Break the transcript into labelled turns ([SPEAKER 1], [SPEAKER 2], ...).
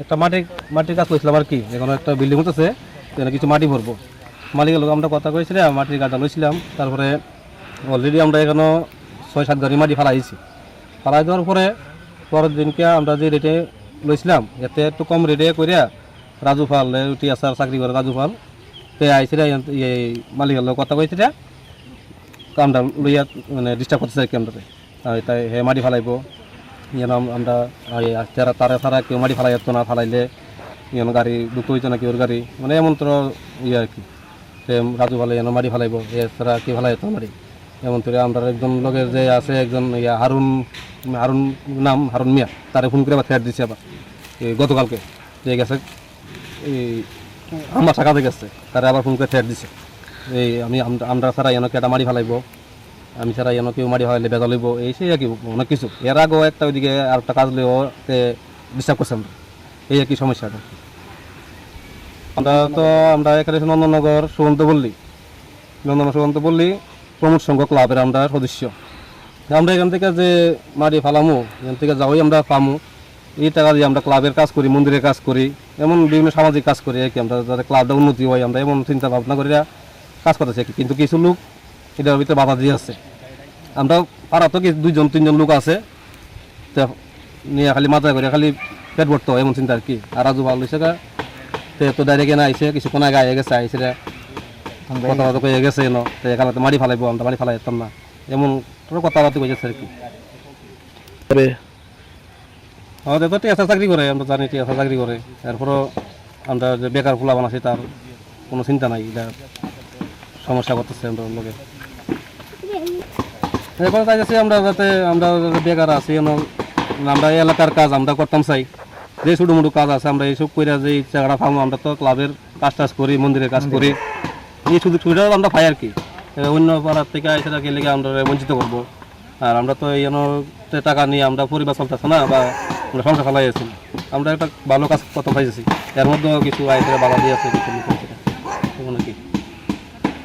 [SPEAKER 1] একটা মাটির কাজ করছিলাম আর কি, এখন একটা বিল্ডিং হতেছে, কিছু মাটি ভরবো। মালিকের লোক আমরা কথা কইছিলাম, মাটির গাড়িটা লইছিলাম। তারপরে অলরেডি আমরা এখানে 6-7 গাড়ি মাটি ফালাইছি। ফালাই দেওয়ার পরের দিনকে আমরা যে রেটে লইছিলাম এতে একটু কম রেটে করিয়া রাজু ফাল উঠি আসার চাকরি করে রাজু ফাল তে আইসি এই মালিকের লোক কথা কইছি আমরা লইয়া মানে ডিস্টার্ব করতেছে আর কি আমরা। তাই হে মাটি ফালাইব যেন আমরা তারা ছাড়া কেউ মাটি ফালাই যেত না, ফালাইলে যেন গাড়ি ঢুকতে হইতো না কেউর গাড়ি, মানে এমন তো ইয়ে আর কি। সে রাজু ফালে যেন মাটি ফালাইব, এ ছাড়া কেউ ফালাই যেত মাটি এমন করে। আমরা একজন লোকের যে আছে একজন ইয়া হারুন নাম হারুন মিয়া, তারে ফোন করে আবার থ্রেট দিচ্ছে আবার গতকালকে যে গেছে এই আমার টাকাতে গেছে, তারা আবার ফোন করে থ্রেট দিছে এই আমরা ছাড়া যেন কেটা মাটি ফালাইব, আমি ছাড়া যেন কেউ মাটি ফালাইলে বেজা লইব, এই সেই আর কি অনেক কিছু। এর আগেও একটা ওইদিকে আর একটা কাজ লইও ডিস্টার্ব করছে আমরা, এই আর কি সমস্যাটা। আমরা এখানে নন্দননগর সুগন্ত বললি প্রমোদ সংঘ ক্লাবের আমরা সদস্য। আমরা এখান থেকে যে মাটি ফালামো, এখান থেকে যাওয়াই আমরা পামো, এই টাকা দিয়ে আমরা ক্লাবের কাজ করি, মন্দিরের কাজ করি, এমন বিভিন্ন সামাজিক কাজ করি আর কি। আমরা যাতে ক্লাবটা উন্নতি হয় আমরা এমন চিন্তা ভাবনা করি কাজ করতেছি আর কি। কিন্তু কিছু লোক এটার ভিতরে বাধা দিয়ে আছে। আমরা পাড়া তো 2-3 লোক আছে নিয়ে খালি মাথা করে খালি পেট ভরতে হয় এমন চিন্তা আর কি। আর রাজু ভালো হয়েছে তো ডাইরেক্ট এনে আইসে, কিছুক্ষণ আগে আইয়ে গেছে, আইসে কথাবার্তা কয়ে গেছে এনো তো এখানে তো মাটি ফালাইবো, আমরা মাটি ফালাই যেতাম না এমন কথাবার্তা কইছে আর কি। আমাদের তো টিএসআর চাকরি করে, আমরা জানি টিএসআর চাকরি করে। এরপরও আমরা যে বেকার পোলা বানাচ্ছি তার কোনো চিন্তা নাই, এটা সমস্যা করতেছে আমরা লোকে। এরপর চাইছি আমরা যাতে আমরা বেকার আছি, আমরা এলাকার কাজ আমরা করতাম চাই, যে ছোটো মোটো কাজ আছে আমরা এইসব করে যে জায়গাটা পাবো। আমরা তো ক্লাবের কাজ টাজ করি, মন্দিরের কাজ করি, এই সুযোগ সুবিধা আমরা পাই আর কি। অন্য পাড়ার থেকে এসে গেলে আমরা বঞ্চিত করবো। আর আমরা তো এই টাকা নিয়ে আমরা পরিবার চলতেছে না, বা আমরা সংসার চালাই আছি। আমরা একটা ভালো কাজ কত পাইছি, এর মধ্যেও কিছু আইসে বাধা দিয়ে আছে কিছু নাকি।